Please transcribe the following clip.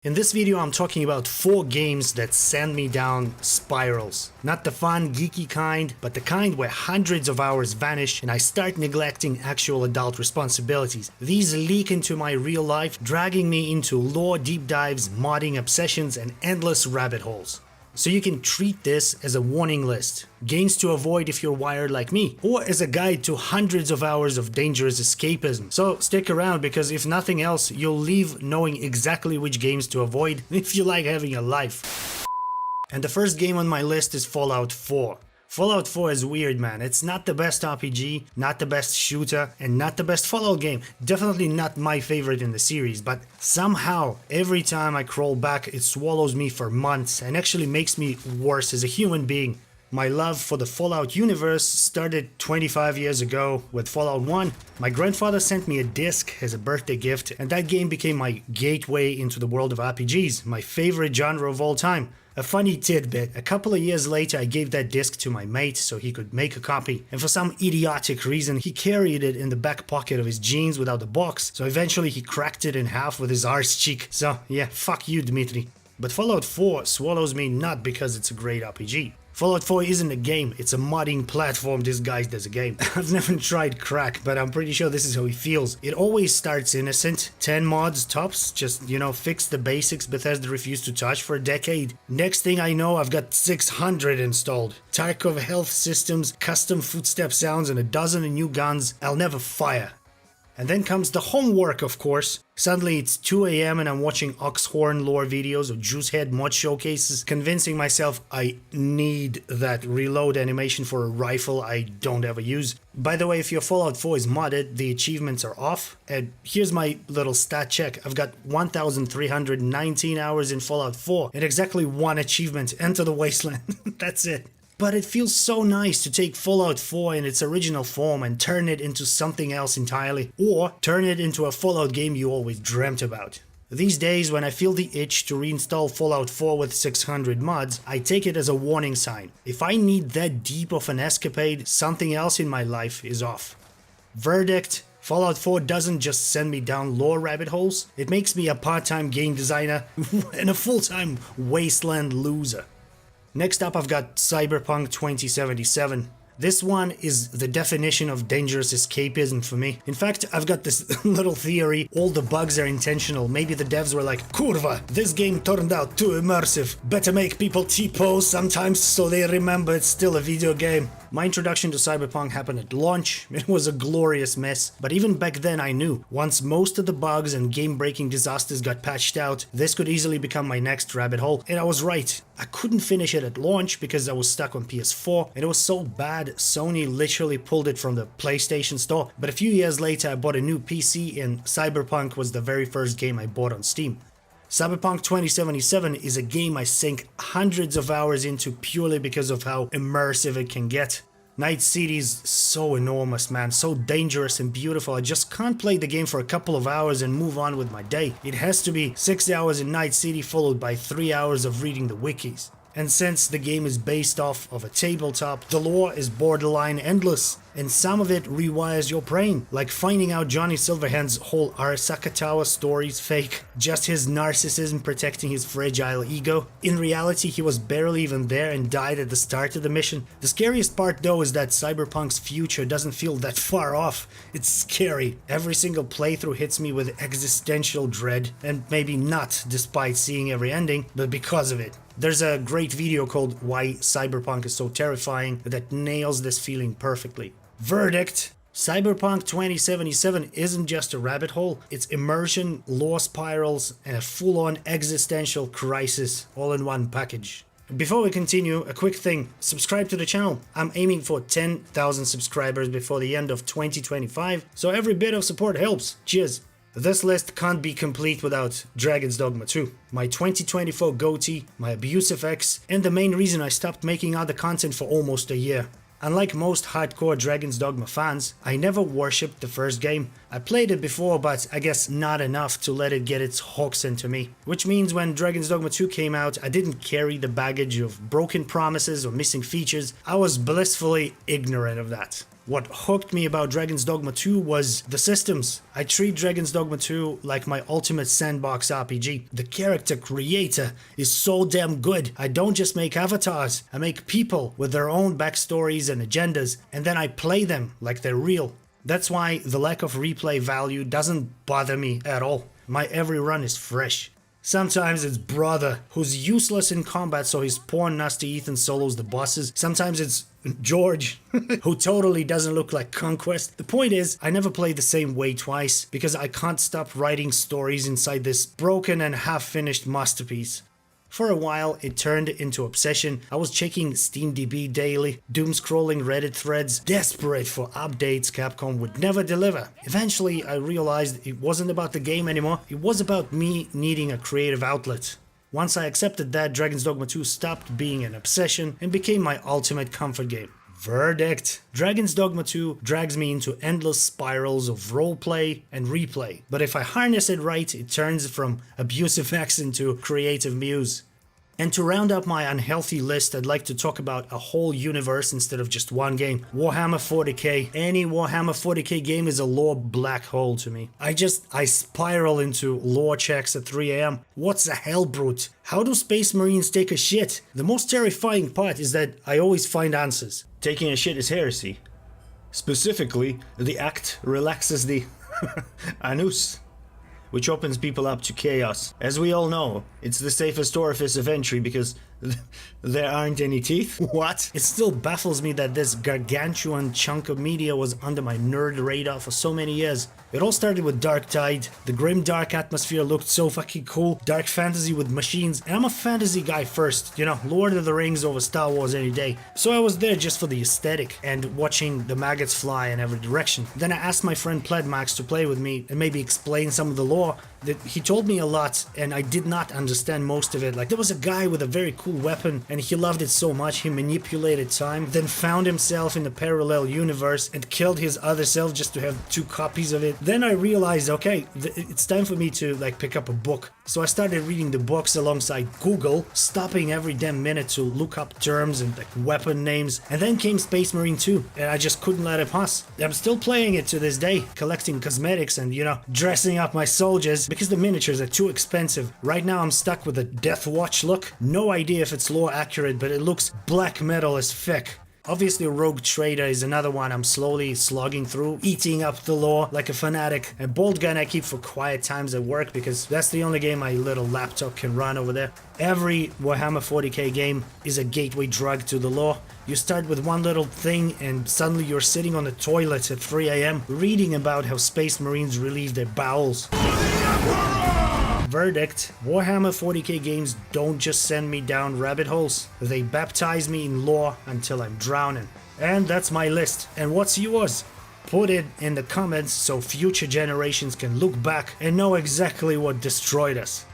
In this video I'm talking about 4 games that send me down spirals. Not the fun, geeky kind, but the kind where hundreds of hours vanish and I start neglecting actual adult responsibilities. These leak into my real life, dragging me into lore deep dives, modding obsessions, and endless rabbit holes. So you can treat this as a warning list, games to avoid if you're wired like me, or as a guide to hundreds of hours of dangerous escapism. So stick around, because if nothing else, you'll leave knowing exactly which games to avoid if you like having a life. And the first game on my list is Fallout 4. Fallout 4 is weird, man. It's not the best RPG, not the best shooter, and not the best Fallout game. Definitely not my favorite in the series, but somehow, every time I crawl back, it swallows me for months and actually makes me worse as a human being. My love for the Fallout universe started 25 years ago with Fallout 1. My grandfather sent me a disc as a birthday gift, and that game became my gateway into the world of RPGs, my favorite genre of all time. A funny tidbit, a couple of years later I gave that disc to my mate so he could make a copy, and for some idiotic reason he carried it in the back pocket of his jeans without the box, so eventually he cracked it in half with his arse cheek. So yeah, fuck you, Dmitry. But Fallout 4 swallows me not because it's a great RPG. Fallout 4 isn't a game, it's a modding platform disguised as a game. I've never tried crack, but I'm pretty sure this is how it feels. It always starts innocent, 10 mods tops, just, fix the basics Bethesda refused to touch for a decade. Next thing I know, I've got 600 installed. Tarkov health systems, custom footstep sounds, and a dozen new guns I'll never fire. And then comes the homework, of course. Suddenly it's 2 AM and I'm watching Oxhorn lore videos or Juicehead mod showcases, convincing myself I need that reload animation for a rifle I don't ever use. By the way, if your Fallout 4 is modded, the achievements are off. And here's my little stat check. I've got 1,319 hours in Fallout 4 and exactly 1 achievement, Enter the Wasteland. That's it. But it feels so nice to take Fallout 4 in its original form and turn it into something else entirely, or turn it into a Fallout game you always dreamt about. These days, when I feel the itch to reinstall Fallout 4 with 600 mods, I take it as a warning sign. If I need that deep of an escapade, something else in my life is off. Verdict: Fallout 4 doesn't just send me down lore rabbit holes, it makes me a part-time game designer and a full-time wasteland loser. Next up, I've got Cyberpunk 2077. This one is the definition of dangerous escapism for me. In fact, I've got this little theory, all the bugs are intentional. Maybe the devs were like, "Kurva, this game turned out too immersive. Better make people T-pose sometimes so they remember it's still a video game." My introduction to Cyberpunk happened at launch. It was a glorious mess, but even back then I knew, once most of the bugs and game-breaking disasters got patched out, this could easily become my next rabbit hole, and I was right. I couldn't finish it at launch because I was stuck on PS4, and it was so bad Sony literally pulled it from the PlayStation Store, but a few years later I bought a new PC and Cyberpunk was the very first game I bought on Steam. Cyberpunk 2077 is a game I sink hundreds of hours into purely because of how immersive it can get. Night City is so enormous, man, so dangerous and beautiful. I just can't play the game for a couple of hours and move on with my day. It has to be 6 hours in Night City followed by 3 hours of reading the wikis. And since the game is based off of a tabletop, the lore is borderline endless, and some of it rewires your brain, like finding out Johnny Silverhand's whole Arasaka Tower story's fake, just his narcissism protecting his fragile ego. In reality, he was barely even there and died at the start of the mission. The scariest part though is that Cyberpunk's future doesn't feel that far off. It's scary. Every single playthrough hits me with existential dread, and maybe not despite seeing every ending, but because of it. There's a great video called Why Cyberpunk is So Terrifying that nails this feeling perfectly. Verdict: Cyberpunk 2077 isn't just a rabbit hole, it's immersion, lore spirals, and a full-on existential crisis all in one package. Before we continue, a quick thing, subscribe to the channel. I'm aiming for 10,000 subscribers before the end of 2025, so every bit of support helps. Cheers! This list can't be complete without Dragon's Dogma 2, my 2024 goatee, my abusive ex, and the main reason I stopped making other content for almost a year. Unlike most hardcore Dragon's Dogma fans, I never worshipped the first game. I played it before, but I guess not enough to let it get its hooks into me. Which means when Dragon's Dogma 2 came out, I didn't carry the baggage of broken promises or missing features. I was blissfully ignorant of that. What hooked me about Dragon's Dogma 2 was the systems. I treat Dragon's Dogma 2 like my ultimate sandbox RPG. The character creator is so damn good. I don't just make avatars, I make people with their own backstories and agendas, and then I play them like they're real. That's why the lack of replay value doesn't bother me at all. My every run is fresh. Sometimes it's brother, who's useless in combat so his poor nasty Ethan solos the bosses. Sometimes it's George, who totally doesn't look like Conquest. The point is, I never play the same way twice, because I can't stop writing stories inside this broken and half-finished masterpiece. For a while, it turned into obsession. I was checking SteamDB daily, doom-scrolling Reddit threads, desperate for updates Capcom would never deliver. Eventually, I realized it wasn't about the game anymore, it was about me needing a creative outlet. Once I accepted that, Dragon's Dogma 2 stopped being an obsession and became my ultimate comfort game. Verdict. Dragon's Dogma 2 drags me into endless spirals of roleplay and replay, but if I harness it right, it turns from abusive X into creative muse. And to round up my unhealthy list, I'd like to talk about a whole universe instead of just one game. Warhammer 40k. Any Warhammer 40k game is a lore black hole to me. I spiral into lore checks at 3 AM. What's a Hellbrute? How do Space Marines take a shit? The most terrifying part is that I always find answers. Taking a shit is heresy. Specifically, the act relaxes the anus, which opens people up to chaos. As we all know, it's the safest orifice of entry because there aren't any teeth. What? It still baffles me that this gargantuan chunk of media was under my nerd radar for so many years. It all started with Dark Tide. The grim dark atmosphere looked so fucking cool. Dark fantasy with machines. And I'm a fantasy guy first, you know, Lord of the Rings over Star Wars any day. So I was there just for the aesthetic and watching the maggots fly in every direction. Then I asked my friend Pledmax to play with me and maybe explain some of the lore. He told me a lot and I did not understand most of it. Like, there was a guy with a very cool weapon and he loved it so much he manipulated time, then found himself in a parallel universe and killed his other self just to have 2 copies of it. Then I realized, okay, it's time for me to pick up a book. So I started reading the books alongside Google, stopping every damn minute to look up terms and weapon names. And then came Space Marine 2 and I just couldn't let it pass. I'm still playing it to this day, collecting cosmetics and, you know, dressing up my soldiers because the miniatures are too expensive. Right now I'm stuck with a Death Watch look. No idea if it's lore accurate, but it looks black metal as feck. Obviously Rogue Trader is another one I'm slowly slogging through, eating up the lore like a fanatic. And Bolt Gun I keep for quiet times at work because that's the only game my little laptop can run over there. Every Warhammer 40k game is a gateway drug to the lore. You start with one little thing and suddenly you're sitting on the toilet at 3 AM reading about how Space Marines relieve their bowels. Verdict. Warhammer 40k games don't just send me down rabbit holes, they baptize me in lore until I'm drowning. And that's my list. And what's yours? Put it in the comments so future generations can look back and know exactly what destroyed us.